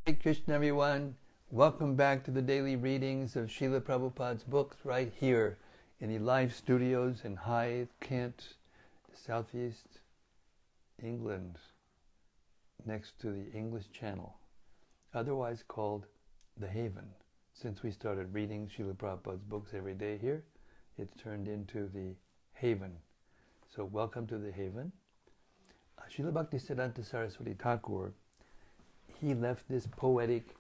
Hare Krishna, everyone. Welcome back to the daily readings of Srila Prabhupada's books right here in the live studios in Hythe, Kent, Southeast England, next to the English Channel, otherwise called The Haven. Since we started reading Srila Prabhupada's books every day here, it's turned into The Haven. So welcome to The Haven. Srila Bhaktisiddhanta Saraswati Thakur, he left this poetic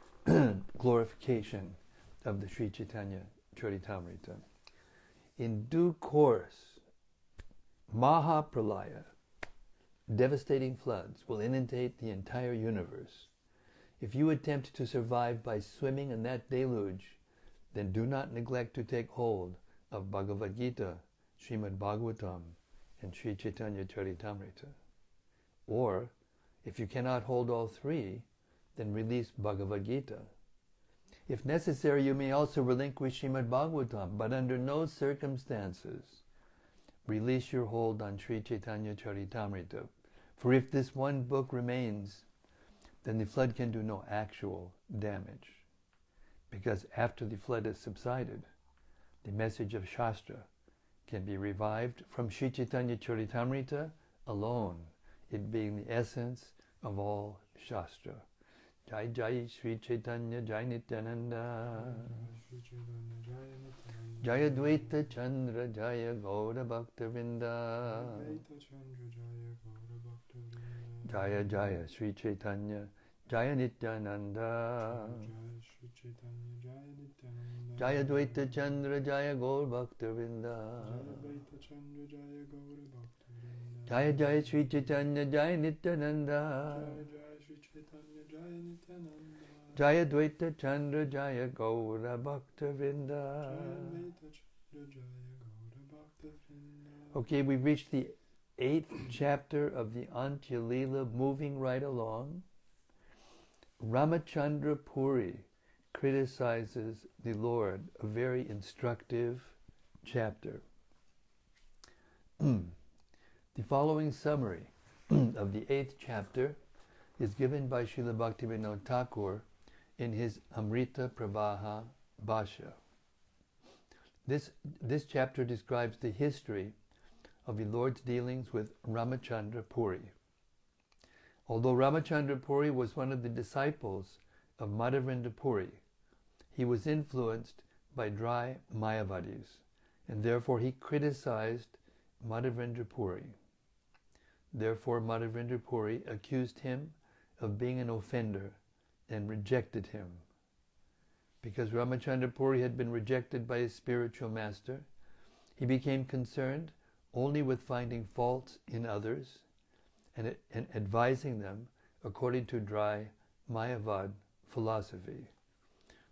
glorification of the Sri Caitanya-caritämrta. In due course, Mahapralaya, devastating floods, will inundate the entire universe. If you attempt to survive by swimming in that deluge, then do not neglect to take hold of Bhagavad Gita, Srimad Bhagavatam, and Sri Caitanya-caritämrta. Or, if you cannot hold all three, then release Bhagavad Gita. If necessary, you may also relinquish Srimad Bhagavatam, but under no circumstances release your hold on Sri Caitanya-caritämrta. For if this one book remains, then the flood can do no actual damage. Because after the flood has subsided, the message of Shastra can be revived from Sri Caitanya-caritämrta alone, it being the essence of all Shastra. Jai Jai Sri Chaitanya Jai Nityananda Jaya Dvaita Chandra Jaya Gaura Bhaktavinda Jaya Jaya Sri Chaitanya Jaya Nityananda Jaya Dvaita Chandra Jaya Gaura Bhaktavinda Jaya Jaya Sri Chaitanya Jaya Nityananda Jaya Dvaita Chandra Jaya Gaura Bhaktavinda. Okay, we've reached the 8th chapter of the Antya-līlā, moving right along. Rāmacandra Purī criticizes the Lord, a very instructive chapter. The following summary of the 8th chapter is given by Srila Bhaktivinoda Thakur in his Amrita Pravaha Bhashya. This chapter describes the history of the Lord's dealings with Rāmacandra Purī. Although Rāmacandra Purī was one of the disciples of Madhavendra Puri, he was influenced by dry Mayavadis, and therefore he criticized Madhavendra Puri. Therefore Madhavendra Puri accused him of being an offender and rejected him. Because Rāmacandra Puri had been rejected by his spiritual master, he became concerned only with finding faults in others and advising them according to dry Mayavad philosophy.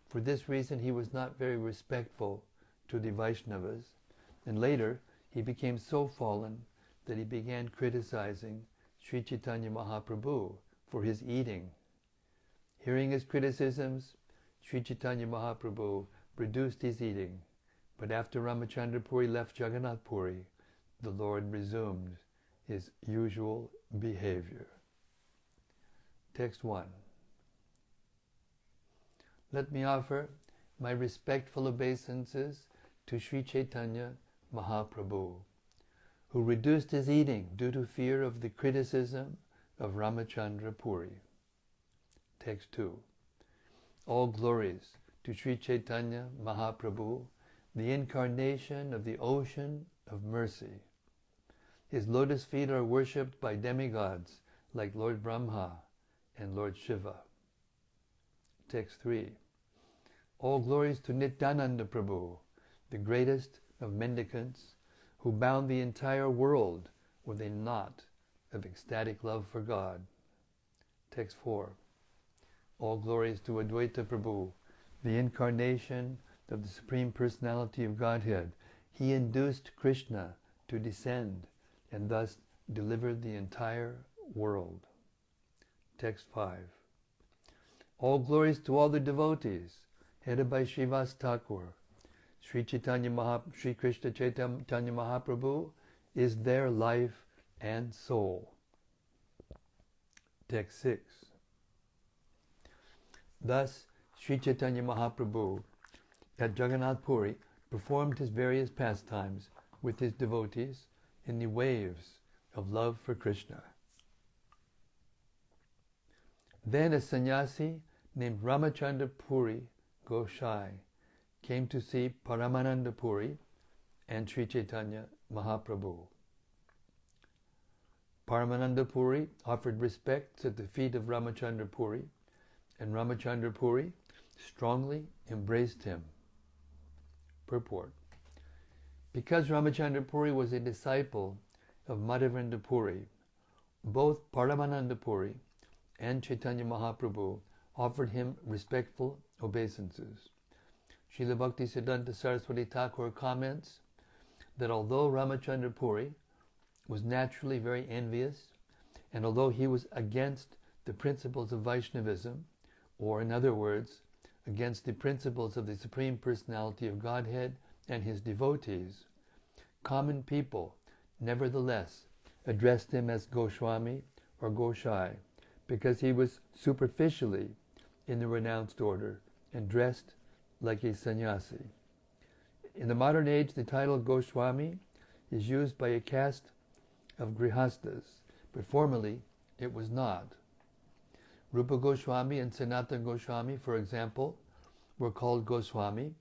For this reason he was not very respectful to the Vaishnavas, and later he became so fallen that he began criticizing Sri Chaitanya Mahaprabhu for his eating. Hearing his criticisms, Sri Chaitanya Mahaprabhu reduced his eating, but after Rāmacandra Puri left Jagannath Puri, the Lord resumed his usual behavior. Text 1. Let me offer my respectful obeisances to Sri Chaitanya Mahaprabhu, who reduced his eating due to fear of the criticism of Rāmacandra Puri. Text 2. All glories to Sri Chaitanya Mahaprabhu, the incarnation of the ocean of mercy. His lotus feet are worshipped by demigods like Lord Brahma and Lord Shiva. Text 3. All glories to Nityananda Prabhu, the greatest of mendicants, who bound the entire world with a knot of ecstatic love for God. Text 4. All glories to Advaita Prabhu, the incarnation of the Supreme Personality of Godhead. He induced Krishna to descend and thus delivered the entire world. Text 5. All glories to all the devotees, headed by Srivas Thakur. Sri Krishna Chaitanya Mahaprabhu is their life and soul. Text 6. Thus, Sri Caitanya Mahaprabhu at Jagannath Puri performed his various pastimes with his devotees in the waves of love for Krishna. Then a sannyasi named Rāmacandra Puri Gosai came to see Paramananda Puri and Sri Caitanya Mahaprabhu. Paramananda Puri offered respects at the feet of Rāmacandra Puri, and Rāmacandra Puri strongly embraced him. Purport. Because Rāmacandra Puri was a disciple of Madhavendra Puri, both Paramananda Puri and Caitanya Mahaprabhu offered him respectful obeisances. Srila Bhaktisiddhanta Saraswati Thakur comments that although Rāmacandra Puri was naturally very envious, and although he was against the principles of Vaishnavism, or in other words, against the principles of the Supreme Personality of Godhead and his devotees, common people nevertheless addressed him as Goswami or Gosai, because he was superficially in the renounced order and dressed like a sannyasi. In the modern age, the title Goswami is used by a caste of grihastas, but formerly it was not. Rupa Goswami and Sanatana Goswami, for example, were called Goswami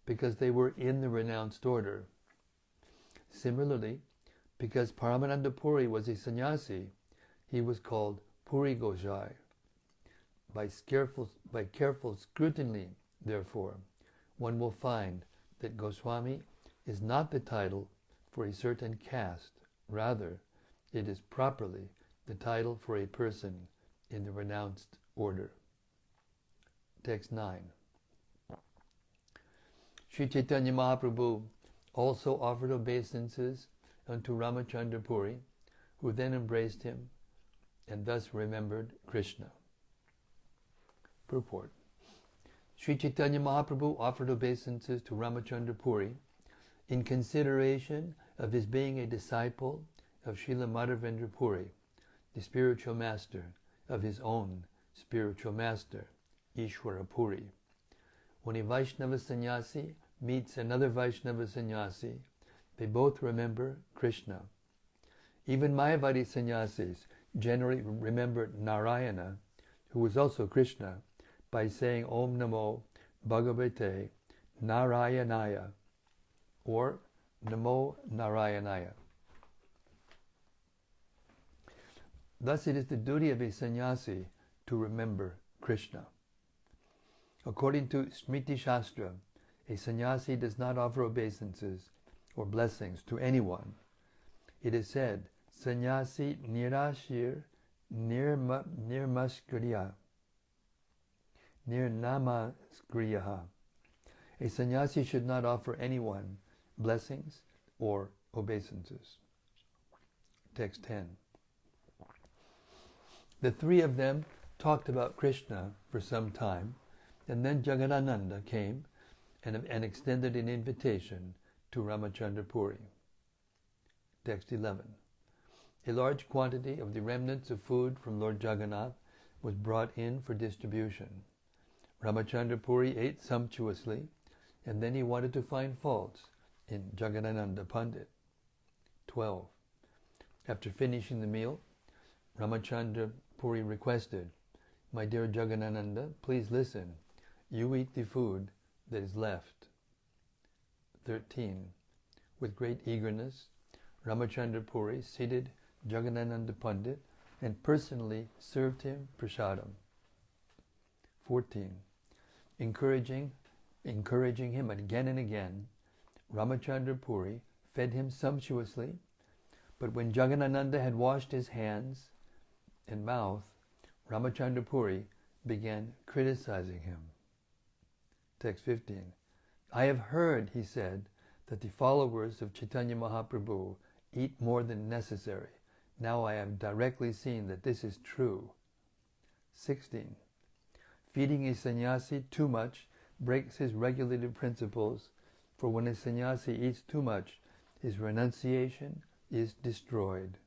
because they were in the renounced order. Similarly, because Paramananda Puri was a sannyasi, he was called Puri Gosai. By careful scrutiny, therefore, one will find that Goswami is not the title for a certain caste. Rather, it is properly the title for a person in the renounced order. Text 9. Sri Caitanya Mahaprabhu also offered obeisances unto Rāmacandra Puri, who then embraced him and thus remembered Krishna. Purport. Sri Caitanya Mahaprabhu offered obeisances to Rāmacandra Puri in consideration of his being a disciple of Srila Madhavendra Puri, the spiritual master of his own spiritual master, Ishvara Puri. When a Vaishnava sannyasi meets another Vaishnava sannyasi, they both remember Krishna. Even Mayavadi sannyasis generally remember Narayana, who was also Krishna, by saying Om Namo Bhagavate Narayanaya or Namo Narayanaya. Thus it is the duty of a sannyasi to remember Krishna. According to Smriti Shastra, a sannyasi does not offer obeisances or blessings to anyone. It is said, sannyasi nirashir nirnamaskriya. A sannyasi should not offer anyone blessings or obeisances. Text 10. The three of them talked about Krishna for some time, and then Jagadananda came and extended an invitation to Rāmacandra Puri. Text 11. A large quantity of the remnants of food from Lord Jagannath was brought in for distribution. Rāmacandra Puri ate sumptuously, and then he wanted to find faults in Jagadananda Pandit. 12. After finishing the meal, Rāmacandra Puri requested, "My dear Jagadananda, please listen. You eat the food that is left." 13. With great eagerness, Rāmacandra Puri seated Jagadananda Pandit and personally served him prasadam. 14. Encouraging him again and again, Rāmacandra Puri fed him sumptuously, but when Jagadananda had washed his hands and mouth, Rāmacandra Puri began criticizing him. Text 15. "I have heard," he said, "that the followers of Caitanya Mahaprabhu eat more than necessary. Now I have directly seen that this is true." 16. Feeding a sannyasi too much breaks his regulative principles, for when a sannyasi eats too much, his renunciation is destroyed.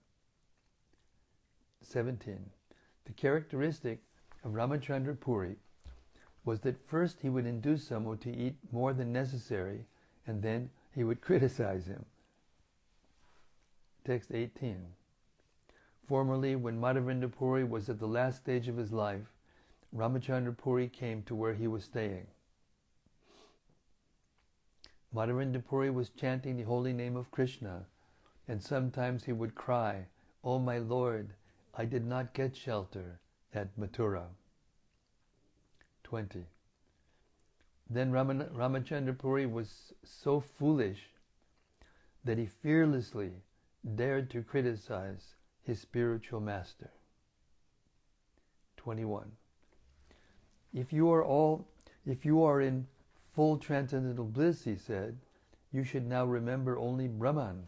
17. The characteristic of Rāmacandra Puri was that first he would induce someone to eat more than necessary, and then he would criticize him. Text 18. Formerly, when Madhavendra Puri was at the last stage of his life, Rāmacandra Puri came to where he was staying. Madhavendra Puri was chanting the holy name of Krishna, and sometimes he would cry, "Oh my Lord, I did not get shelter at Mathura." 20. Then Rāmacandra Puri was so foolish that he fearlessly dared to criticize his spiritual master. 21. If you are in full transcendental bliss, he said, you should now remember only Brahman.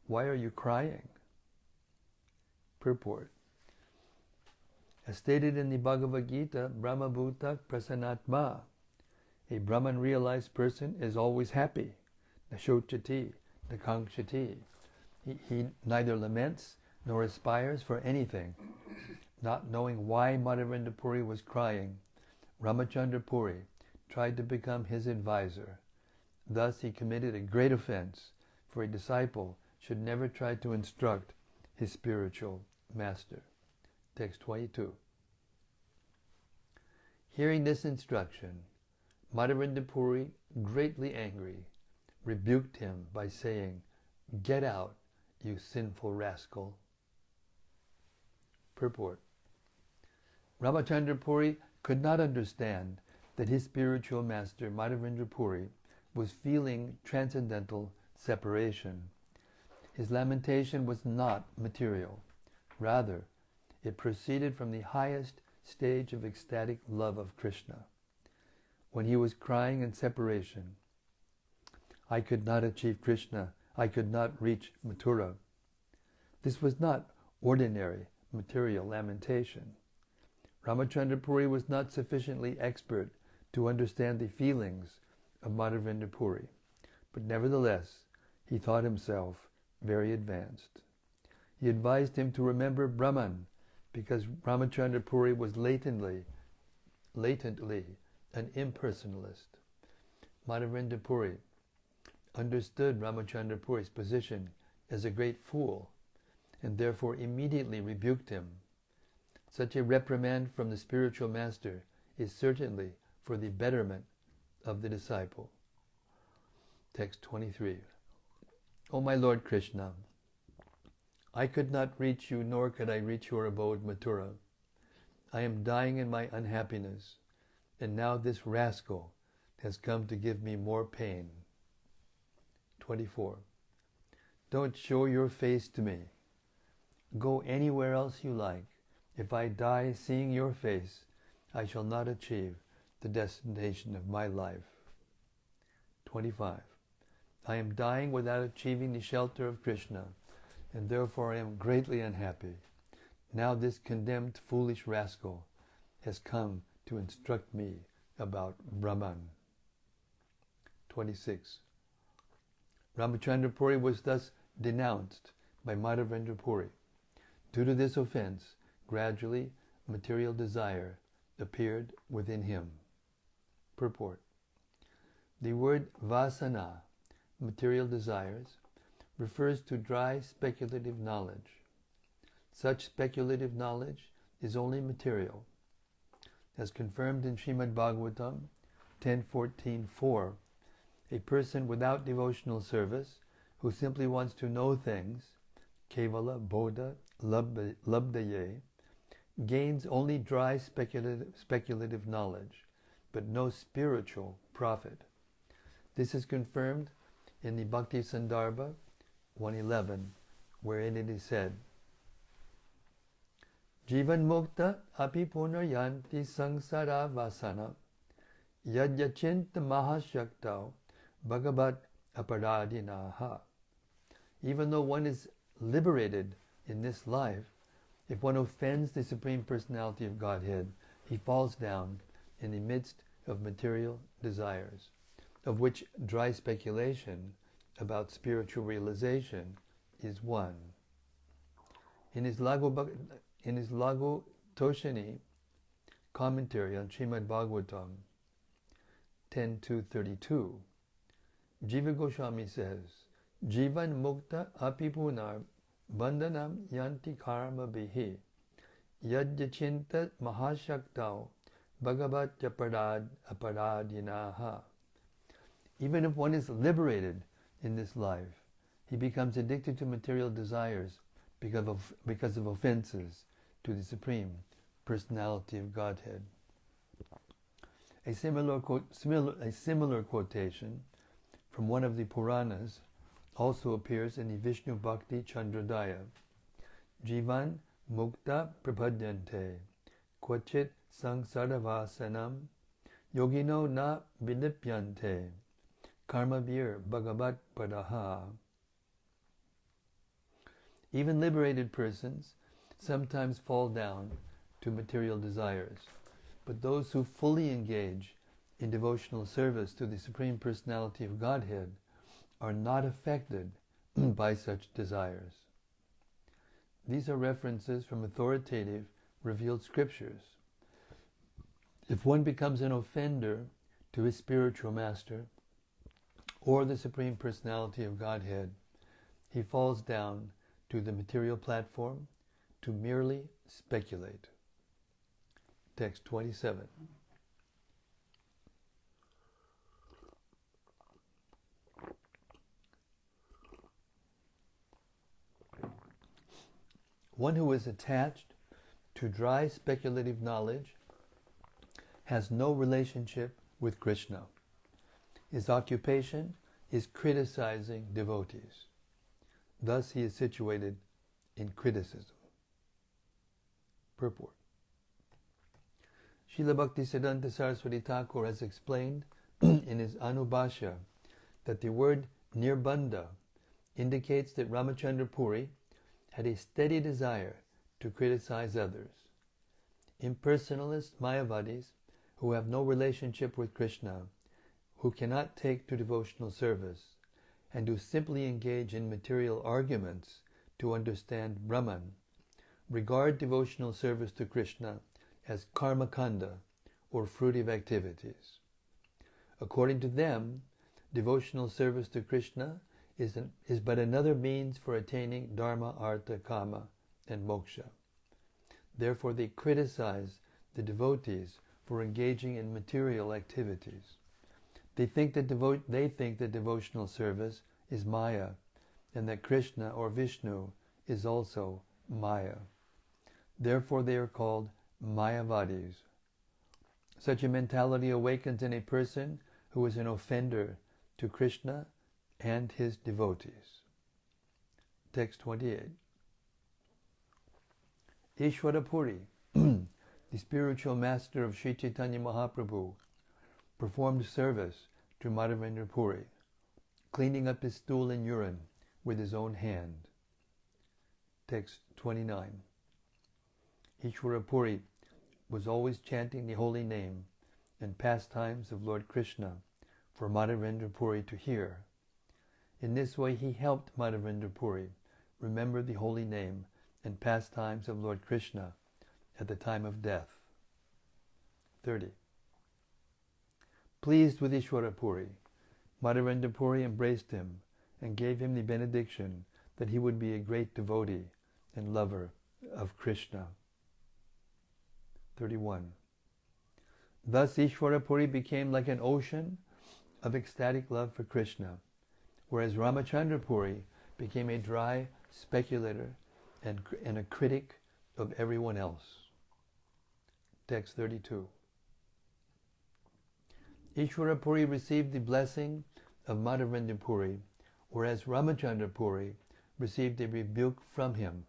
Why are you crying? Purport. As stated in the Bhagavad Gita, Brahma Bhuta Prasanatma, a Brahman realized person is always happy. Nashochati, Nakangshati. He neither laments nor aspires for anything. Not knowing why Madhavendra Puri was crying, Rāmacandra Puri tried to become his advisor. Thus he committed a great offense, for a disciple should never try to instruct his spiritual master. Text 22. Hearing this instruction, Madhavendra Puri, greatly angry, rebuked him by saying, "Get out, you sinful rascal." Purport. Rāmacandra Puri could not understand that his spiritual master, Madhavendra Puri, was feeling transcendental separation. His lamentation was not material. Rather, it proceeded from the highest stage of ecstatic love of Krishna. When he was crying in separation, "I could not achieve Krishna, I could not reach Mathura," this was not ordinary material lamentation. Rāmacandra Puri was not sufficiently expert to understand the feelings of Madhavendra Puri, but nevertheless he thought himself very advanced. He advised him to remember Brahman, because Rāmacandra Puri was latently an impersonalist. Madhavendra Puri understood Rāmacandra Puri's position as a great fool, and therefore immediately rebuked him. Such a reprimand from the spiritual master is certainly for the betterment of the disciple. Text 23. O my Lord Krishna, I could not reach you, nor could I reach your abode, Mathura. I am dying in my unhappiness, and now this rascal has come to give me more pain. 24. Don't show your face to me. Go anywhere else you like. If I die seeing your face, I shall not achieve the destination of my life. 25. I am dying without achieving the shelter of Krishna, and therefore I am greatly unhappy. Now this condemned foolish rascal has come to instruct me about Brahman. 26. Rāmacandra Puri was thus denounced by Madhavendra Puri. Due to this offense, gradually material desire appeared within him. Purport. The word vasana, material desires, refers to dry speculative knowledge. Such speculative knowledge is only material. As confirmed in Srimad Bhagavatam 10.14.4, a person without devotional service who simply wants to know things, kevala bodha labdaye, gains only dry speculative knowledge, but no spiritual profit. This is confirmed in the Bhakti Sandarbha 111, wherein it is said, Jivan mukta api punaryanti sangsara vasana yadyachinta mahashaktau bhagavat aparadinaha. Even though one is liberated in this life, if one offends the Supreme Personality of Godhead, he falls down in the midst of material desires, of which dry speculation about spiritual realization is one. In his Laghu Toshani commentary on Srimad Bhagavatam, 10.2.32. Jiva Goswami says, Jivan mukta apipunar bandhanam yanti karma bihi yajyachintat mahashaktau bhagavat aparadinaha. Even if one is liberated in this life, he becomes addicted to material desires because of offenses to the Supreme Personality of Godhead. A similar quotation from one of the Puranas also appears in the Vishnu Bhakti Chandrodaya. Jivan mukta prapadyante kvachit sangsaravasanam yogino na vilipyante karmabhir bhagavat padaha. Even liberated persons sometimes fall down to material desires, but those who fully engage in devotional service to the Supreme Personality of Godhead are not affected by such desires. These are references from authoritative, revealed scriptures. If one becomes an offender to his spiritual master or the Supreme Personality of Godhead, he falls down to the material platform to merely speculate. Text 27. One who is attached to dry speculative knowledge has no relationship with Krishna. His occupation is criticizing devotees. Thus he is situated in criticism. Purport. Srila Bhaktisiddhanta Saraswati Thakur has explained in his Anubhashya that the word nirbandha indicates that Rāmacandra Purī had a steady desire to criticize others. Impersonalist Mayavadis who have no relationship with Krishna, who cannot take to devotional service, and who simply engage in material arguments to understand Brahman, regard devotional service to Krishna as karma-kanda, or fruitive activities. According to them, devotional service to Krishna is but another means for attaining dharma, artha, kama, and moksha. Therefore they criticize the devotees for engaging in material activities. They think that devotional service is Maya, and that Krishna or Vishnu is also Maya. Therefore they are called Mayavadis. Such a mentality awakens in a person who is an offender to Krishna and his devotees. Text 28. Ishvara Purī, the spiritual master of Sri Caitanya Mahaprabhu, performed service to Madhavendra Purī, cleaning up his stool and urine with his own hand. Text 29. Ishvara Purī was always chanting the holy name and pastimes of Lord Krishna for Madhavendra Purī to hear. In this way he helped Madhavendra Purī remember the holy name and pastimes of Lord Krishna at the time of death. 30. Pleased with Ishvara Purī, Madhavendra Purī embraced him and gave him the benediction that he would be a great devotee and lover of Krishna. 31. Thus Ishvara Purī became like an ocean of ecstatic love for Krishna, whereas Rāmacandra Purī became a dry speculator and a critic of everyone else. Text 32. Ishvara Purī received the blessing of Madhavendra Purī, whereas Rāmacandra Purī received a rebuke from him.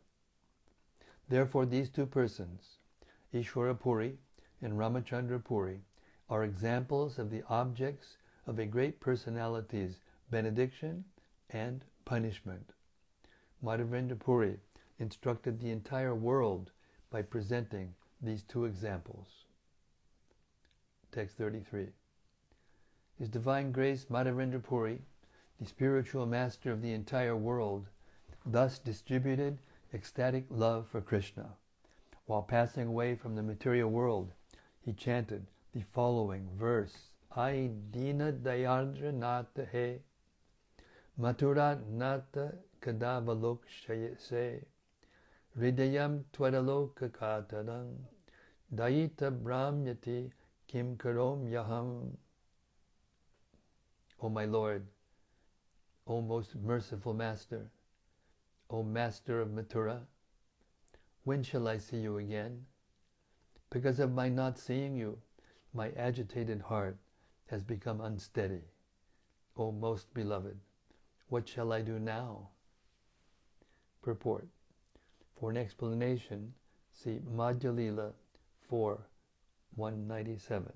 Therefore these two persons, Ishvara Purī and Rāmacandra Purī, are examples of the objects of a great personality's benediction and punishment. Madhavendra Purī instructed the entire world by presenting these two examples. Text 33. His Divine Grace Madhavendra Purī, the spiritual master of the entire world, thus distributed ecstatic love for Krishna. While passing away from the material world, he chanted the following verse Ai dina dayandra nata he, Mathura nata kadavalok shayase, Hridayam twadaloka katarang, Dayita brahmyati kim karom yaham. O my Lord, O most merciful Master, O Master of Mathura, when shall I see you again? Because of my not seeing you, my agitated heart has become unsteady. O most beloved, what shall I do now? Purport. For an explanation, see Antya-līlā 4:197.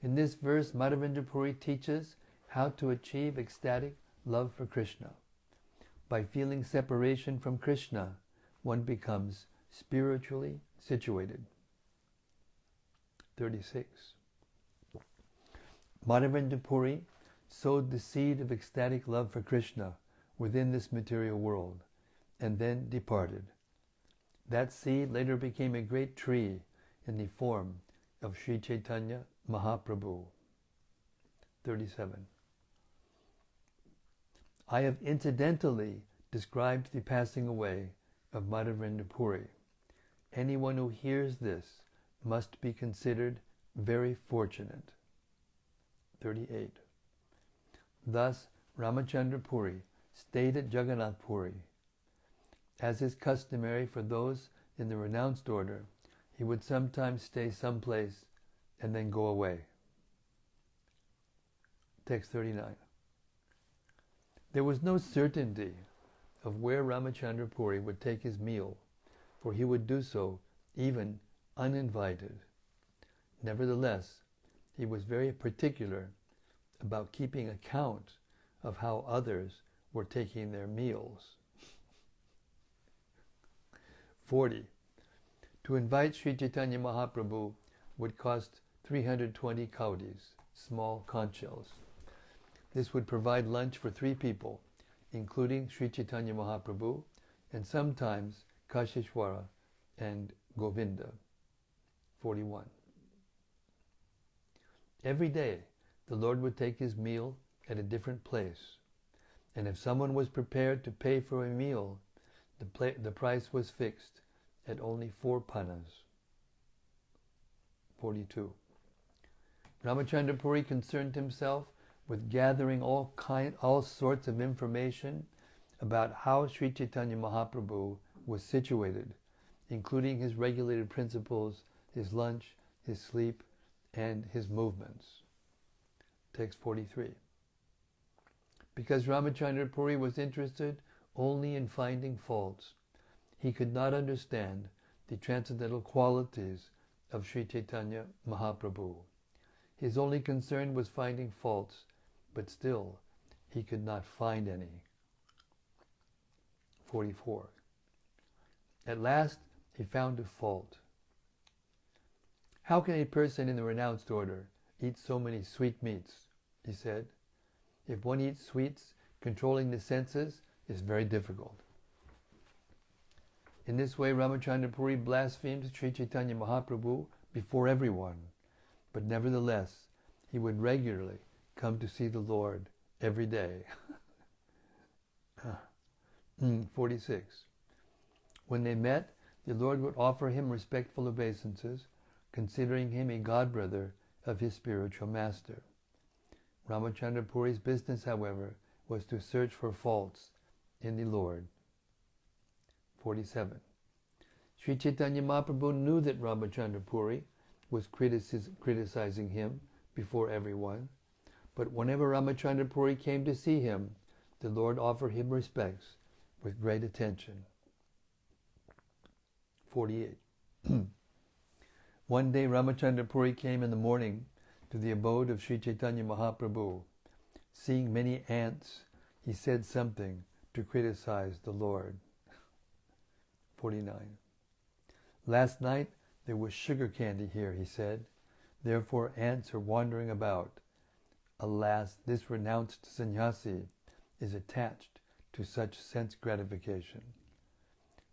In this verse, Madhavendra Puri teaches how to achieve ecstatic love for Krishna. By feeling separation from Krishna, one becomes spiritually situated. 36. Madhavendra Puri sowed the seed of ecstatic love for Krishna within this material world, and then departed. That seed later became a great tree in the form of Sri Caitanya Mahaprabhu. 37. I have incidentally described the passing away of Madhavendra Puri. Anyone who hears this must be considered very fortunate. 38. Thus, Rāmacandra Puri stayed at Jagannath Puri. As is customary for those in the renounced order, he would sometimes stay someplace and then go away. Text 39. There was no certainty of where Rāmacandra Puri would take his meal, for he would do so even uninvited. Nevertheless, he was very particular about keeping account of how others were taking their meals. 40. To invite Sri Caitanya Mahaprabhu would cost 320 kautis, small conch shells. This would provide lunch for 3 people, including Sri Caitanya Mahaprabhu and sometimes Kashishwara and Govinda. 41. Every day, the Lord would take his meal at a different place, and if someone was prepared to pay for a meal, the price was fixed at only 4 panas. 42. Rāmacandra Puri concerned himself with gathering all sorts of information about how Sri Caitanya Mahaprabhu was situated, including his regulated principles, his lunch, his sleep, and his movements. Text 43. Because Rāmacandra Puri was interested only in finding faults, he could not understand the transcendental qualities of Sri Caitanya Mahaprabhu. His only concern was finding faults, but still he could not find any. 44. At last he found a fault. How can a person in the renounced order eat so many sweetmeats? He said. If one eats sweets, controlling the senses is very difficult. In this way, Rāmacandra Puri blasphemed Sri Caitanya Mahaprabhu before everyone, but nevertheless, he would regularly come to see the Lord every day. 46. When they met, the Lord would offer him respectful obeisances, considering him a godbrother of his spiritual master. Rāmacandra Puri's business, however, was to search for faults in the Lord. 47. Sri Caitanya Mahaprabhu knew that Rāmacandra Puri was criticizing him before everyone, but whenever Rāmacandra Puri came to see him, the Lord offered him respects with great attention. 48. One day Rāmacandra Puri came in the morning to the abode of Sri Caitanya Mahaprabhu. Seeing many ants, he said something to criticize the Lord. 49. Last night there was sugar candy here, he said. Therefore ants are wandering about. Alas, this renounced sannyasi is attached to such sense gratification.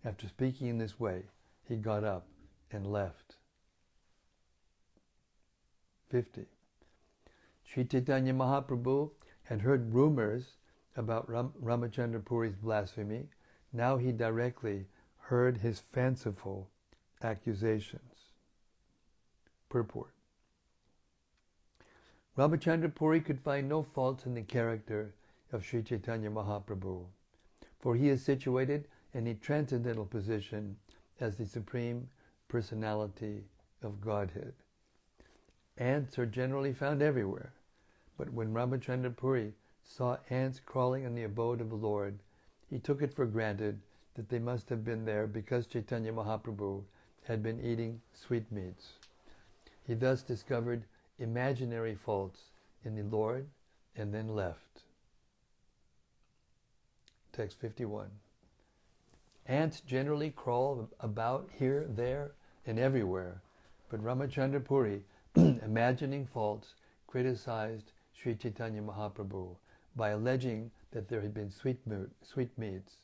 After speaking in this way, he got up and left. 50. Sri Chaitanya Mahaprabhu had heard rumors about Rāmacandra Puri's blasphemy. Now he directly heard his fanciful accusations. Purport. Rāmacandra Puri could find no faults in the character of Sri Chaitanya Mahaprabhu, for he is situated in a transcendental position as the Supreme Personality of Godhead. Ants are generally found everywhere, but when Rāmacandra Puri saw ants crawling in the abode of the Lord, he took it for granted that they must have been there because Chaitanya Mahaprabhu had been eating sweetmeats. He thus discovered imaginary faults in the Lord and then left. Text 51. Ants generally crawl about here, there, and everywhere, but Rāmacandra Puri, imagining faults, criticized Sri Chaitanya Mahaprabhu by alleging that there had been sweetmeats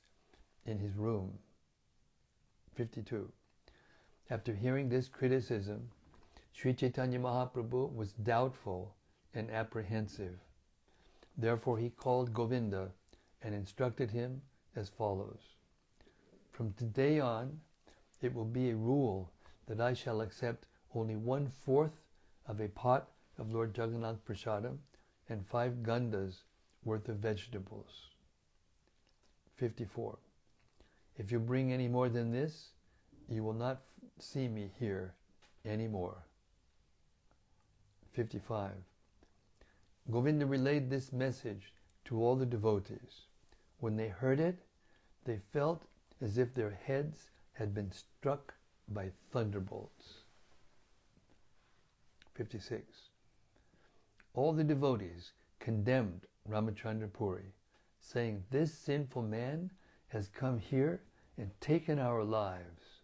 in his room. 52. After hearing this criticism, Sri Chaitanya Mahaprabhu was doubtful and apprehensive. Therefore he called Govinda and instructed him as follows. From today on, it will be a rule that I shall accept only 1/4 of a pot of Lord Jagannath Prasadam and 5 gandas worth of vegetables. 54. If you bring any more than this, you will not see me here anymore. 55. Govinda relayed this message to all the devotees. When they heard it, they felt as if their heads had been struck by thunderbolts. 56. All the devotees condemned Rāmacandra Puri, saying, "This sinful man has come here and taken our lives."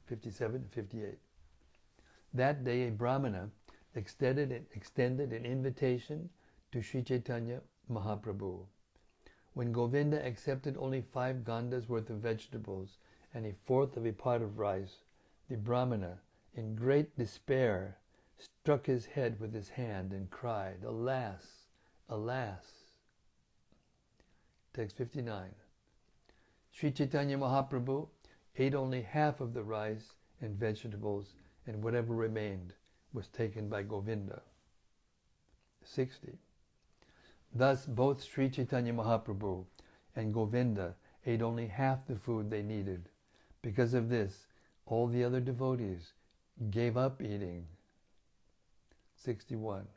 57 and 58. That day a Brahmana extended an invitation to Sri Chaitanya Mahaprabhu. When Govinda accepted only 5 gandas worth of vegetables and 1/4 of a pot of rice, the Brahmana, in great despair, struck his head with his hand and cried, "Alas, alas!" Text 59. Sri Chaitanya Mahaprabhu ate only half of the rice and vegetables, and whatever remained was taken by Govinda. 60. Thus both Sri Chaitanya Mahaprabhu and Govinda ate only half the food they needed. Because of this, all the other devotees gave up eating. 61.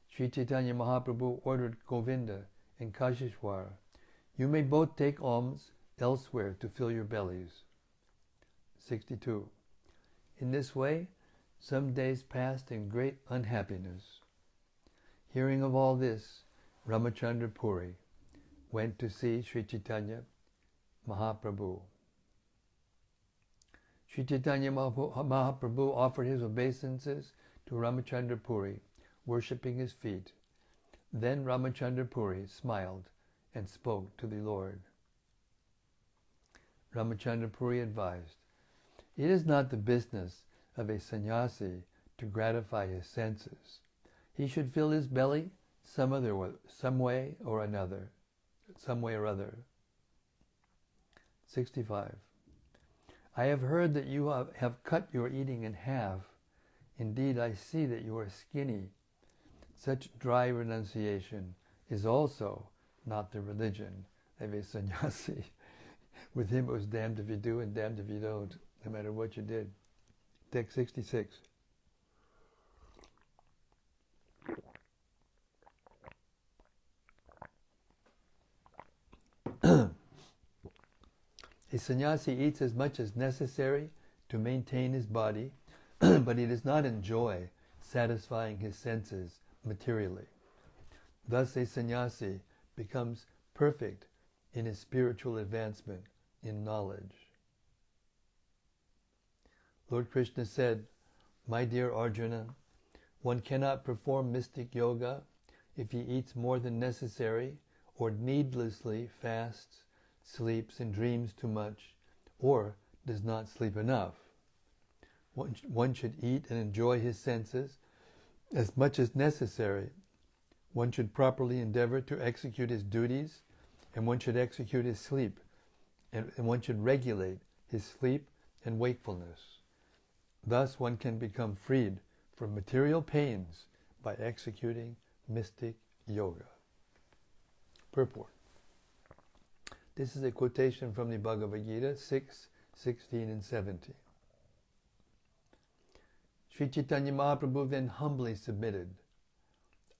Sri Chaitanya Mahaprabhu ordered Govinda and Kashishwar, "You may both take alms elsewhere to fill your bellies." 62. In this way, some days passed in great unhappiness. Hearing of all this, Rāmacandra Puri went to see Sri Chaitanya Mahaprabhu. Sri Chaitanya Mahaprabhu offered his obeisances to Rāmacandra Puri, worshipping his feet. Then Rāmacandra Puri smiled and spoke to the Lord. Rāmacandra Puri advised, "It is not the business of a sannyasi to gratify his senses. He should fill his belly some way or other. 65. I have heard that you have cut your eating in half. Indeed, I see that you are skinny. Such dry renunciation is also not the religion of a sannyasi." With him it was damned if you do and damned if you don't, no matter what you did. Text 66. A sannyasi eats as much as necessary to maintain his body, but he does not enjoy satisfying his senses materially. Thus a sannyasi becomes perfect in his spiritual advancement in knowledge. Lord Krishna said, "My dear Arjuna, one cannot perform mystic yoga if he eats more than necessary or needlessly fasts, sleeps and dreams too much, or does not sleep enough. One should eat and enjoy his senses As much as necessary, one should properly endeavor to execute his duties, and one should execute his sleep, and one should regulate his sleep and wakefulness. Thus one can become freed from material pains by executing mystic yoga. Purport. This is a quotation from the Bhagavad Gita 6:16 and 17. Sri Caitanya Mahaprabhu then humbly submitted,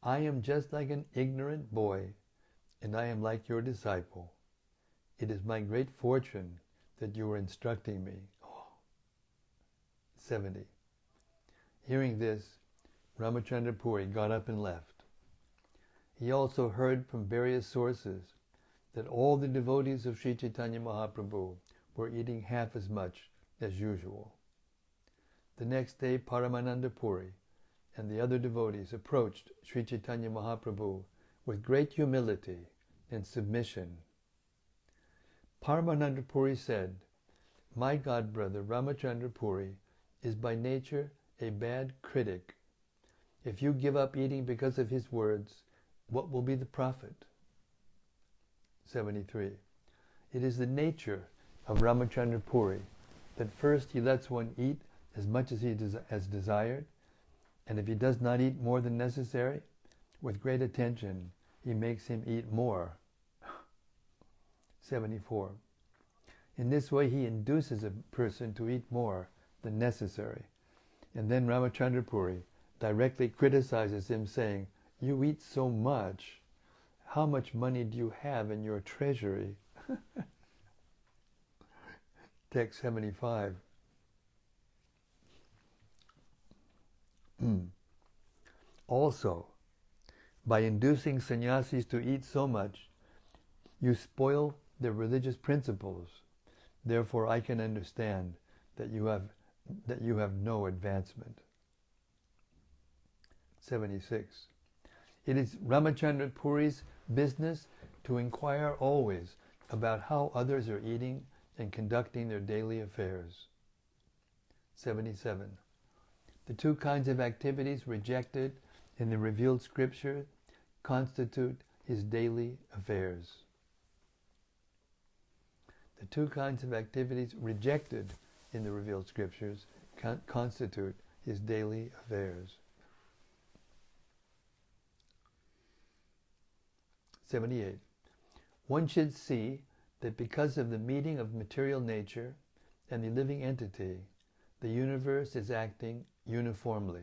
I am just like an ignorant boy, and I am like your disciple. It is my great fortune that you are instructing me. 70. Hearing this, Rāmacandra Purī got up and left. He also heard from various sources that all the devotees of Sri Caitanya Mahaprabhu were eating half as much as usual. The next day, Paramananda Puri and the other devotees approached Sri Caitanya Mahaprabhu with great humility and submission. Paramananda Puri said, My godbrother Rāmacandra Puri is by nature a bad critic. If you give up eating because of his words, what will be the profit? 73. It is the nature of Rāmacandra Puri that first he lets one eat as much as he has desired, and if he does not eat more than necessary, with great attention he makes him eat more. 74. In this way he induces a person to eat more than necessary, and then Rāmacandra Puri directly criticizes him, saying, You eat so much. How much money do you have in your treasury? Text 75. Also, by inducing sannyasis to eat so much, you spoil their religious principles. Therefore, I can understand that you have no advancement. 76. It is Rāmacandra Puri's business to inquire always about how others are eating and conducting their daily affairs. 77. The two kinds of activities rejected in the revealed scripture constitute his daily affairs. The two kinds of activities rejected in the revealed scriptures constitute his daily affairs. 78. One should see that because of the meeting of material nature and the living entity, the universe is acting uniformly.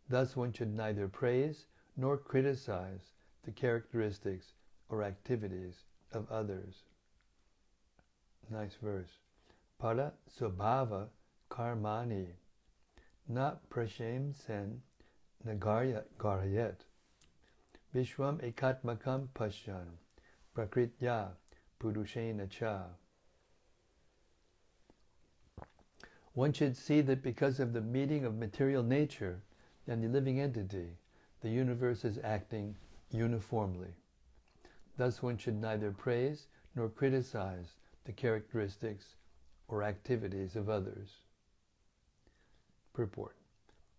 Thus one should neither praise nor criticize the characteristics or activities of others. Nice verse. Para svabhava karmani na prashem sen nagarayat vishwam ekatmakam pashyan prakritya purushena cha. One should see that because of the meeting of material nature and the living entity, the universe is acting uniformly. Thus one should neither praise nor criticize the characteristics or activities of others. Purport.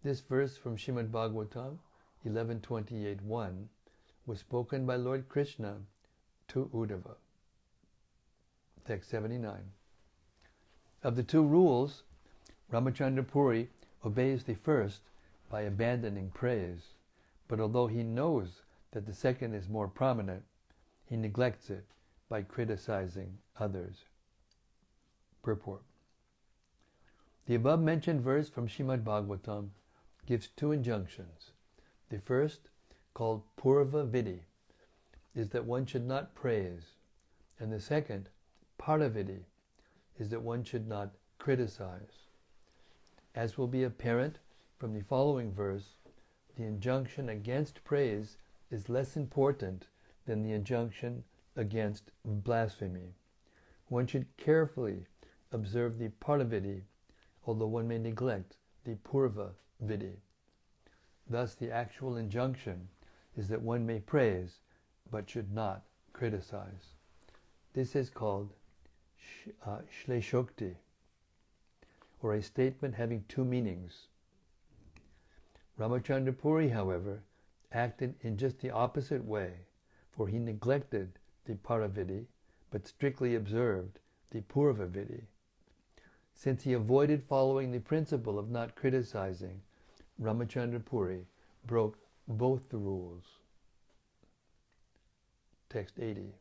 This verse from Srimad Bhagavatam 11.28.1 was spoken by Lord Krishna to Uddhava. Text 79. Of the two rules, Rāmacandra Puri obeys the first by abandoning praise, but although he knows that the second is more prominent, he neglects it by criticizing others. Purport. The above mentioned verse from Srimad Bhagavatam gives two injunctions. The first, called Purva Vidhi, is that one should not praise, and the second, Para Vidhi, is that one should not criticize. As will be apparent from the following verse, the injunction against praise is less important than the injunction against blasphemy. One should carefully observe the Paravidhi, although one may neglect the Purva Vidhi. Thus the actual injunction is that one may praise, but should not criticize. This is called Shleshokti, or a statement having two meanings. Rāmacandra Purī, however, acted in just the opposite way, for he neglected the Paravidi, but strictly observed the Purvavidi. Since he avoided following the principle of not criticizing, Rāmacandra Purī broke both the rules. Text 80.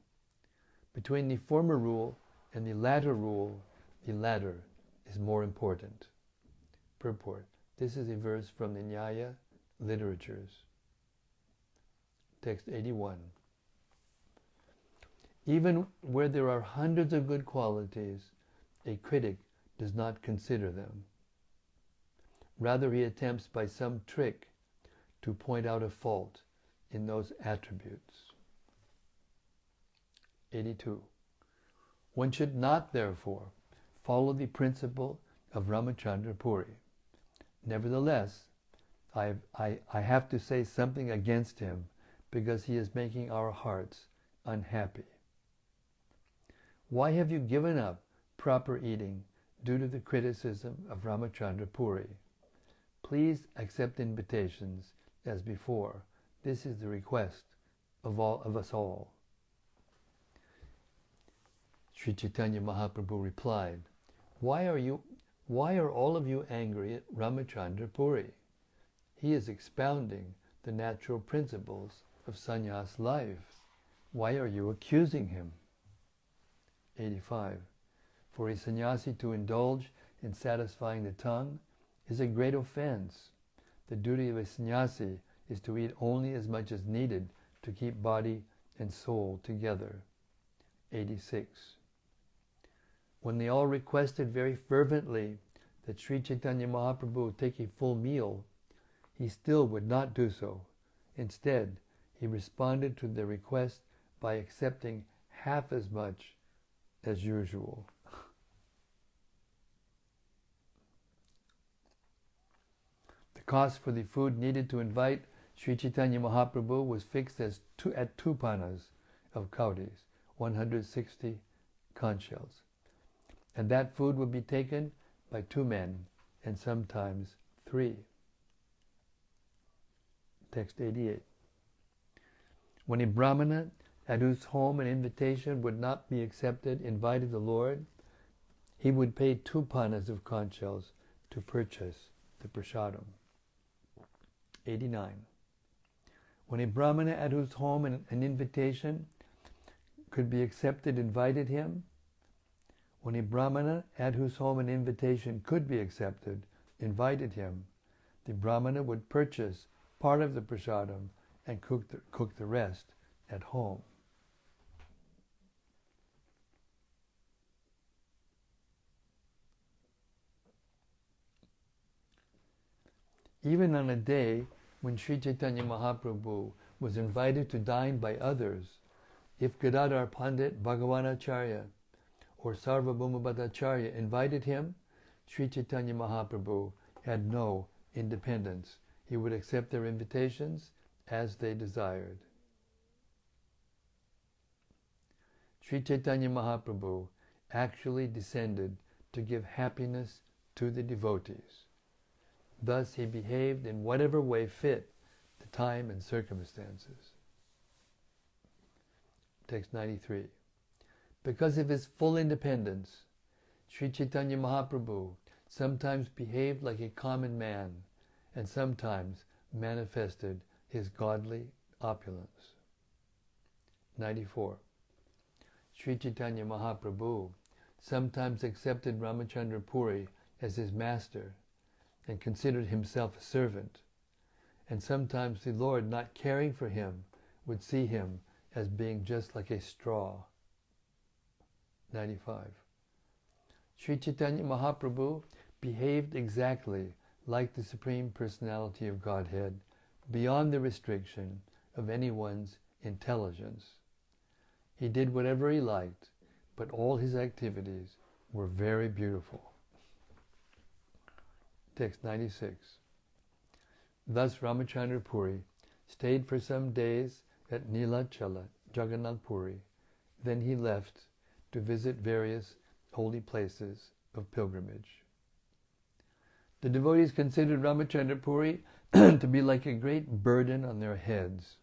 Between the former rule and the latter rule, the latter is more important. Purport. This is a verse from the Nyaya literatures. Text 81. Even where there are hundreds of good qualities, a critic does not consider them. Rather, he attempts by some trick to point out a fault in those attributes. 82. One should not, therefore, follow the principle of Rāmacandra Purī. Nevertheless, I have to say something against him because he is making our hearts unhappy. Why have you given up proper eating due to the criticism of Rāmacandra Purī? Please accept invitations as before. This is the request of us all. Sri Chaitanya Mahaprabhu replied, Why are all of you angry at Rāmacandra Purī? He is expounding the natural principles of sannyas life. Why are you accusing him? 85. For a sannyasi to indulge in satisfying the tongue is a great offense. The duty of a sannyasi is to eat only as much as needed to keep body and soul together. 86. When they all requested very fervently that Sri Chaitanya Mahaprabhu take a full meal, he still would not do so. Instead, he responded to their request by accepting half as much as usual. The cost for the food needed to invite Sri Chaitanya Mahaprabhu was fixed at 2 panas of kauris, 160 conch shells. And that food would be taken by 2 men, and sometimes 3. Text 88. When a Brahmana, at whose home an invitation would not be accepted, invited the Lord, he would pay 2 panas of conch shells to purchase the prasadam. 89. When a Brahmana, at whose home an invitation could be accepted, invited him, when a Brahmana, at whose home an invitation could be accepted, invited him, the Brahmana would purchase part of the prasadam and cook the rest at home. Even on a day when Sri Chaitanya Mahaprabhu was invited to dine by others, if Gadadhar Pandit Bhagavanacharya or Sarvabhauma Bhattacharya invited him, Sri Chaitanya Mahaprabhu had no independence. He would accept their invitations as they desired. Sri Chaitanya Mahaprabhu actually descended to give happiness to the devotees. Thus he behaved in whatever way fit the time and circumstances. Text 93. Because of his full independence, Sri Chaitanya Mahaprabhu sometimes behaved like a common man and sometimes manifested his godly opulence. 94. Sri Chaitanya Mahaprabhu sometimes accepted Rāmacandra Purī as his master and considered himself a servant, and sometimes the Lord, not caring for him, would see him as being just like a straw. 95. Sri Chaitanya Mahaprabhu behaved exactly like the Supreme Personality of Godhead, beyond the restriction of anyone's intelligence. He did whatever he liked, but all his activities were very beautiful. Text 96. Thus Rāmacandra Purī stayed for some days at Nilachala, Jagannath Puri. Then he left to visit various holy places of pilgrimage. The devotees considered Rāmacandra Purī to be like a great burden on their heads.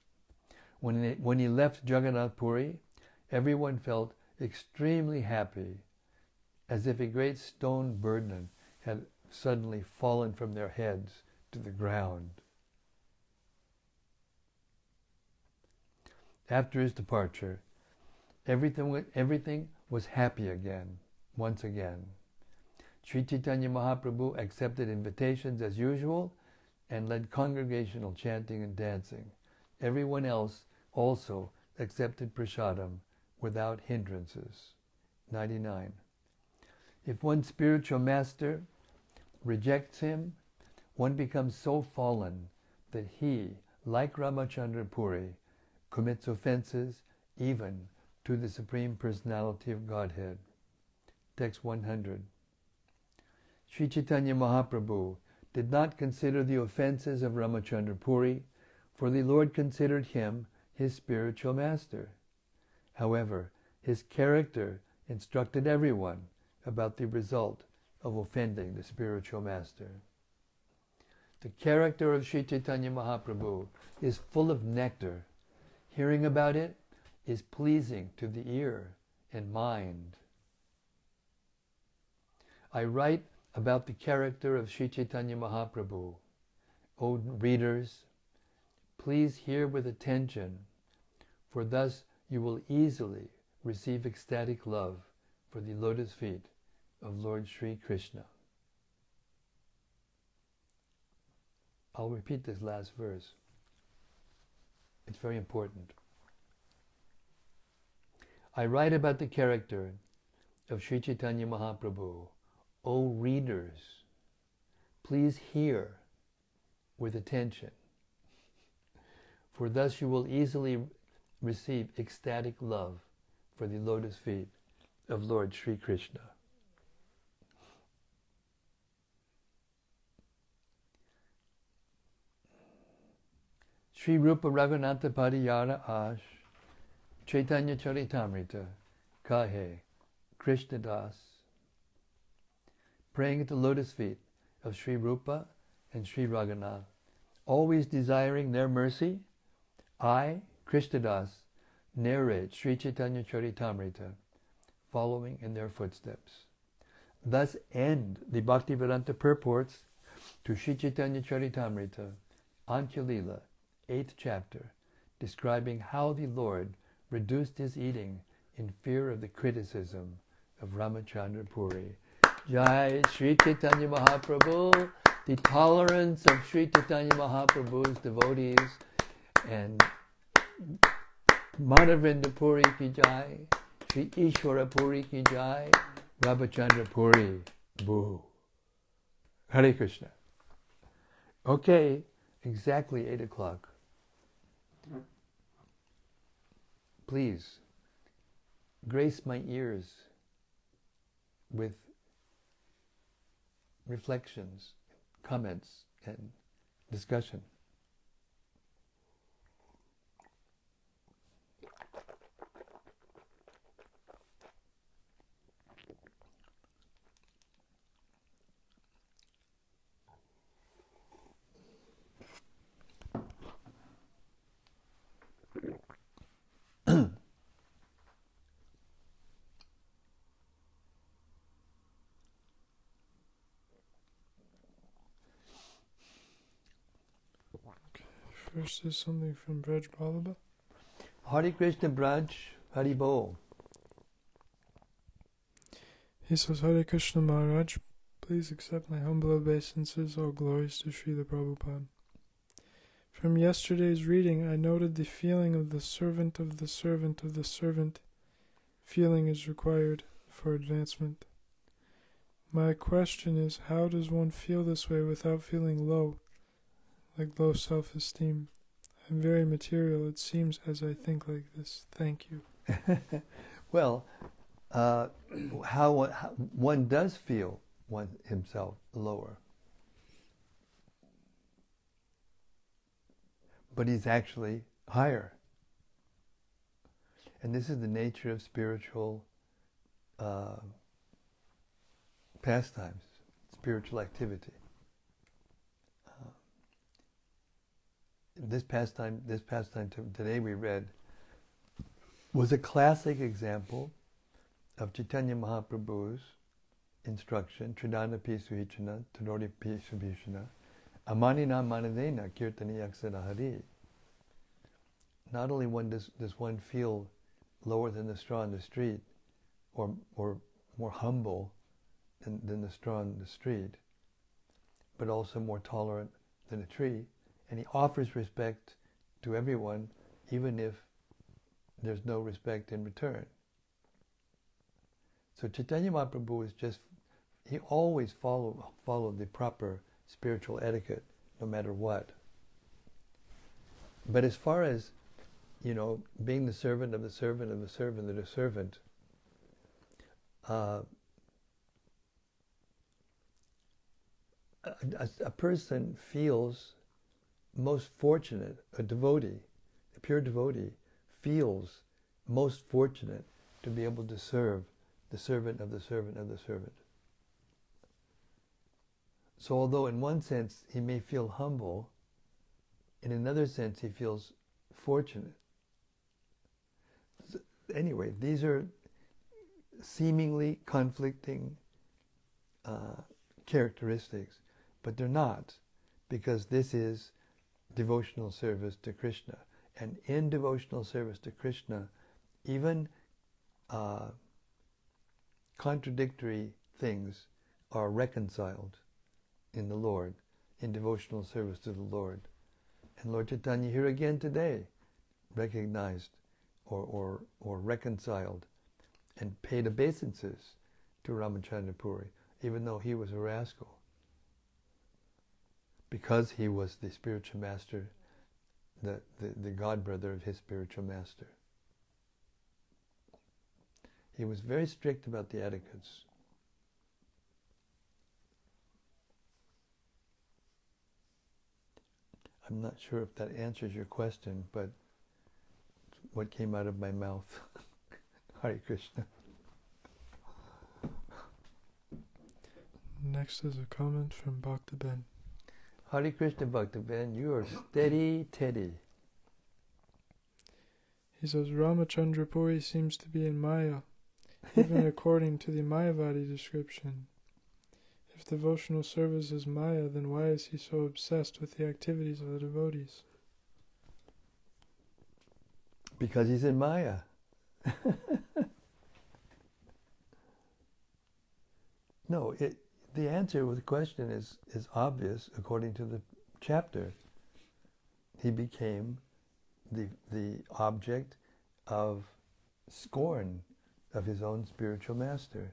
When he left Jagannath Puri, everyone felt extremely happy, as if a great stone burden had suddenly fallen from their heads to the ground. After his departure, everything was happy again, once again. Sri Chaitanya Mahaprabhu accepted invitations as usual and led congregational chanting and dancing. Everyone else also accepted prasadam without hindrances. 99. If one's spiritual master rejects him, one becomes so fallen that he, like Rāmacandra Puri, commits offenses even to the Supreme Personality of Godhead. Text 100. Sri Chaitanya Mahaprabhu did not consider the offenses of Rāmacandra Puri, for the Lord considered him his spiritual master. However, his character instructed everyone about the result of offending the spiritual master. The character of Sri Chaitanya Mahaprabhu is full of nectar. Hearing about it is pleasing to the ear and mind. I write about the character of Sri Chaitanya Mahaprabhu. O readers, please hear with attention, for thus you will easily receive ecstatic love for the lotus feet of Lord Sri Krishna. I'll repeat this last verse. It's very important. I write about the character of Sri Chaitanya Mahaprabhu. O readers, please hear with attention, for thus you will easily receive ecstatic love for the lotus feet of Lord Sri Krishna. Sri Rupa Raghunatha Padiyara Ash Caitanya-caritämrta Kahe Krishna Das. Praying at the lotus feet of Sri Rupa and Sri Raghunath, always desiring their mercy, I, Krishna Das, narrate Sri Caitanya-caritämrta, following in their footsteps. Thus end the Bhaktivedanta purports to Sri Caitanya-caritämrta, Antya-līlā, 8th chapter, describing how the Lord reduced his eating in fear of the criticism of Rāmacandra Puri. Jai Sri Chaitanya Mahaprabhu, the tolerance of Sri Chaitanya Mahaprabhu's devotees, and Madhavendra Puri ki Jai, Sri Ishwara Puri ki Jai, Rāmacandra Puri, boo. Hare Krishna. Okay, exactly 8 o'clock. Please, grace my ears with reflections, comments, and discussion. First is something from Braj Balaba. Hare Krishna Braj, Hari Bol. He says, Hare Krishna Maharaj, please accept my humble obeisances, all glories to Srila Prabhupada. From yesterday's reading, I noted the feeling of the servant of the servant of the servant. Feeling is required for advancement. My question is, how does one feel this way without feeling low, like low self-esteem? I'm very material, it seems, as I think like this. Thank you. Well, how one does feel himself lower, but he's actually higher. And this is the nature of spiritual pastimes, spiritual activity. this pastime today we read was a classic example of Chaitanya Mahaprabhu's instruction, Tridanapi Suhichana, Tadoripi Subhishana, Amanina Manadena Kirtani Yaksana Hari. Not only does one feel lower than the straw in the street, or more humble than the straw in the street, but also more tolerant than a tree, and he offers respect to everyone, even if there's no respect in return. So Chaitanya Mahaprabhu he always followed the proper spiritual etiquette, no matter what. But as far as, being the servant of the servant of the servant of the servant, a person feels most fortunate, a devotee, a pure devotee, feels most fortunate to be able to serve the servant of the servant of the servant. So although in one sense he may feel humble, in another sense he feels fortunate. So anyway, these are seemingly conflicting characteristics, but they're not, because this is devotional service to Krishna. And in devotional service to Krishna, even contradictory things are reconciled in the Lord, in devotional service to the Lord. And Lord Chaitanya here again today recognized or reconciled and paid obeisances to Rāmacandra Purī, even though he was a rascal, because he was the spiritual master, the god brother of his spiritual master. He was very strict about the etiquettes. I'm not sure if that answers your question, but what came out of my mouth. Hare Krishna. Next is a comment from Bhaktaben. Hare Krishna, Bhaktaben, you are steady Teddy. He says, Rāmacandra Purī seems to be in Maya, even according to the Mayavadi description. If devotional service is Maya, then why is he so obsessed with the activities of the devotees? Because he's in Maya. No, the answer with the question is obvious according to the chapter. He became the object of scorn of his own spiritual master.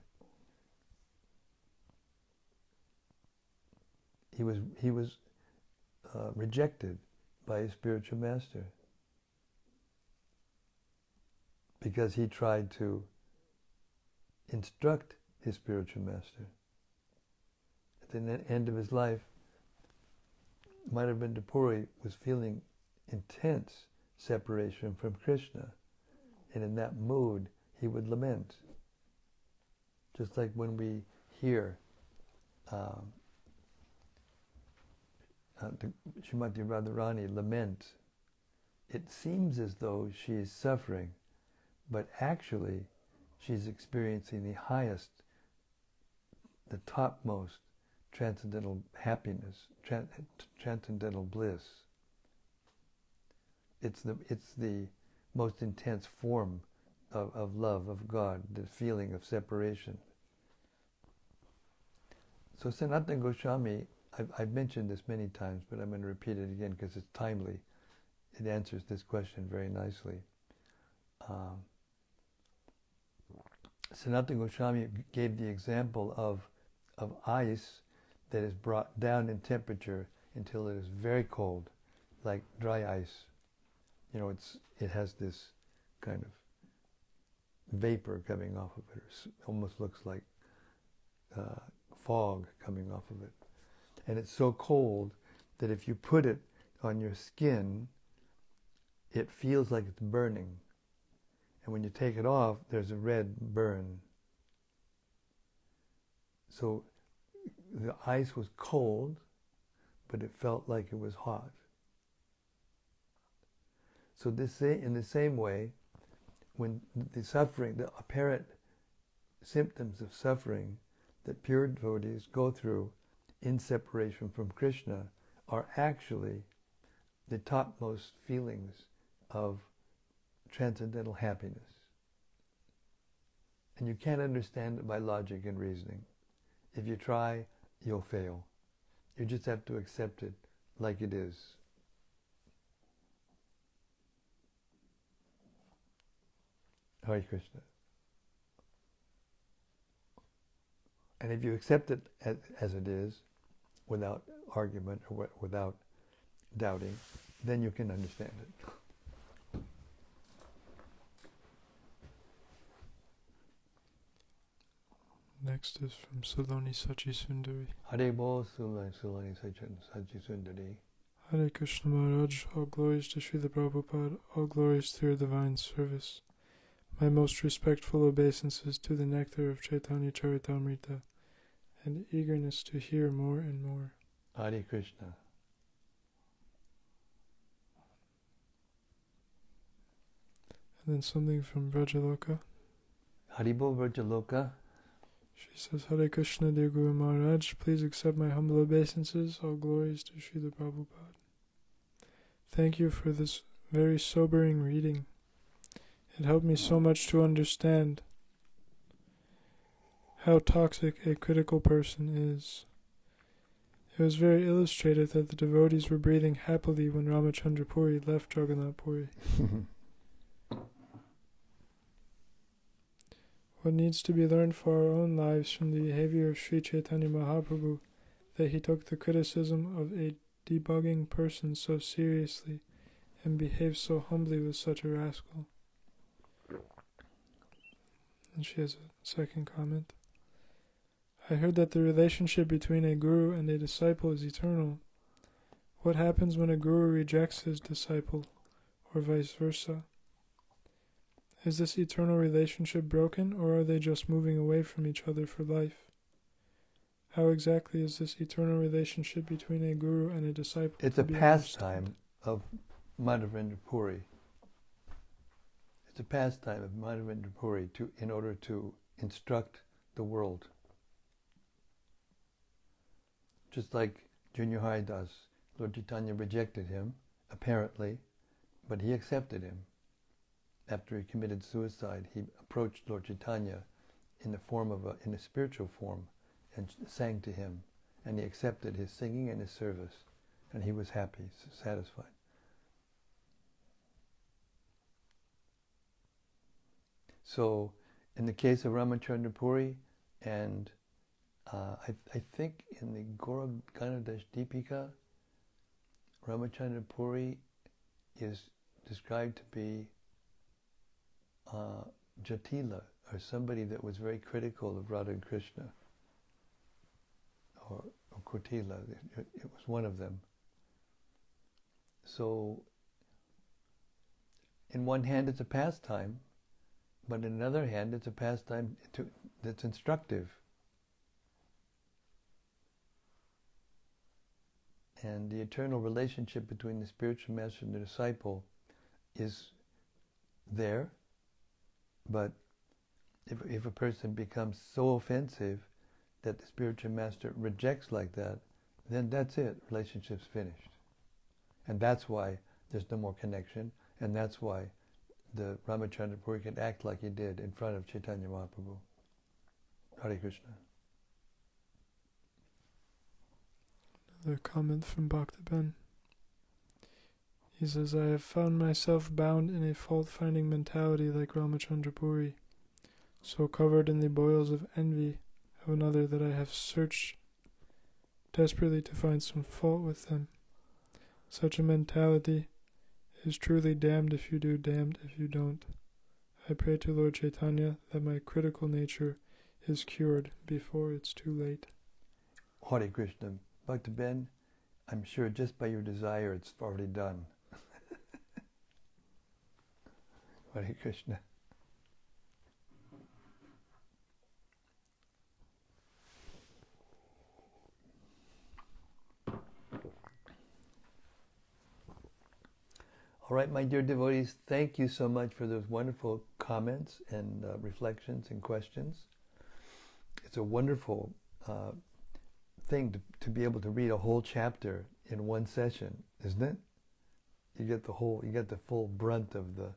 He was rejected by his spiritual master because he tried to instruct his spiritual master. At the end of his life, Madhavendra Puri was feeling intense separation from Krishna, and in that mood he would lament. Just like when we hear Srimati Radharani lament, it seems as though she is suffering, but actually she's experiencing the highest, the topmost transcendental happiness, transcendental bliss. It's the most intense form of love of God, the feeling of separation. So Sanatana Goswami, I've mentioned this many times, but I'm going to repeat it again because it's timely. It answers this question very nicely. Sanatana Goswami gave the example of ice that is brought down in temperature until it is very cold, like dry ice. It has this kind of vapor coming off of it. It almost looks like fog coming off of it. And it's so cold that if you put it on your skin, it feels like it's burning. And when you take it off, there's a red burn. So the ice was cold, but it felt like it was hot. So in the same way, when the suffering, the apparent symptoms of suffering that pure devotees go through in separation from Krishna are actually the topmost feelings of transcendental happiness. And you can't understand it by logic and reasoning. If you try, you'll fail. You just have to accept it like it is. Hare Krishna. And if you accept it as it is, without argument or without doubting, then you can understand it. Next is from Saloni Sachi Sundari. Hare Bol Saloni Sachi Sundari. Hare Krishna Maharaj, all glories to Srila Prabhupada, all glories to your divine service. My most respectful obeisances to the nectar of Caitanya-caritämrta, and eagerness to hear more and more. Hare Krishna. And then something from Vrajaloka. Haribo Vrajaloka. She says, Hare Krishna, dear Guru Maharaj, please accept my humble obeisances, all glories to Srila Prabhupada. Thank you for this very sobering reading. It helped me so much to understand how toxic a critical person is. It was very illustrated that the devotees were breathing happily when Rāmacandra Purī left Jagannath Puri. What needs to be learned for our own lives from the behavior of Sri Chaitanya Mahaprabhu, that he took the criticism of a debugging person so seriously and behaved so humbly with such a rascal. And she has a second comment. I heard that the relationship between a guru and a disciple is eternal. What happens when a guru rejects his disciple, or vice versa? Is this eternal relationship broken, or are they just moving away from each other for life? How exactly is this eternal relationship between a guru and a disciple? It's a pastime of Madhavendra Puri. It's a pastime of Madhavendra Puri in order to instruct the world. Just like Junior Haridas, Lord Chaitanya rejected him, apparently, but he accepted him. After he committed suicide, he approached Lord Chaitanya in a spiritual form and sang to him, and he accepted his singing and his service, and he was happy, satisfied. So, in the case of Rāmacandra Puri, and I think in the Gaura Ganadash Deepika, Rāmacandra Puri is described to be Jatila, or somebody that was very critical of Radha and Krishna, or Kotila. It was one of them. So, in one hand it's a pastime, but in another hand it's a pastime that's instructive. And the eternal relationship between the spiritual master and the disciple is there, but if a person becomes so offensive that the spiritual master rejects like that, then that's it, relationship's finished. And that's why there's no more connection, and that's why the Rāmacandra Puri can act like he did in front of Chaitanya Mahaprabhu. Hare Krishna. Another comment from Bhaktaben. He says, I have found myself bound in a fault-finding mentality like Rāmacandra Puri, so covered in the boils of envy of another that I have searched desperately to find some fault with them. Such a mentality is truly damned if you do, damned if you don't. I pray to Lord Chaitanya that my critical nature is cured before it's too late. Hare Krishna. Bhaktaben, I'm sure just by your desire it's already done. Hare Krishna. All right, my dear devotees, thank you so much for those wonderful comments and reflections and questions. It's a wonderful thing to be able to read a whole chapter in one session, isn't it? You get the full brunt of the,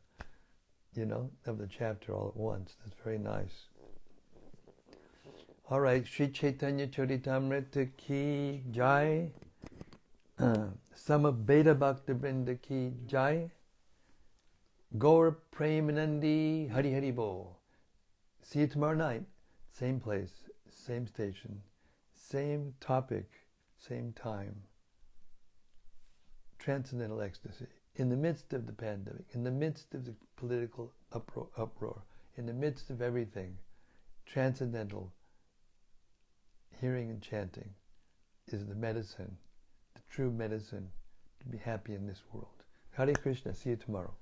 of the chapter all at once. That's very nice. All right, Sri Caitanya-caritämrta ki jai. Samaveta Bhakta Vrinda ki jai. Gaur Premanandi Hari Hari Bol. See you tomorrow night. Same place, same station, same topic, same time. Transcendental ecstasy. In the midst of the pandemic, in the midst of the political uproar, in the midst of everything, transcendental hearing and chanting is the medicine, the true medicine to be happy in this world. Hare Krishna. See you tomorrow.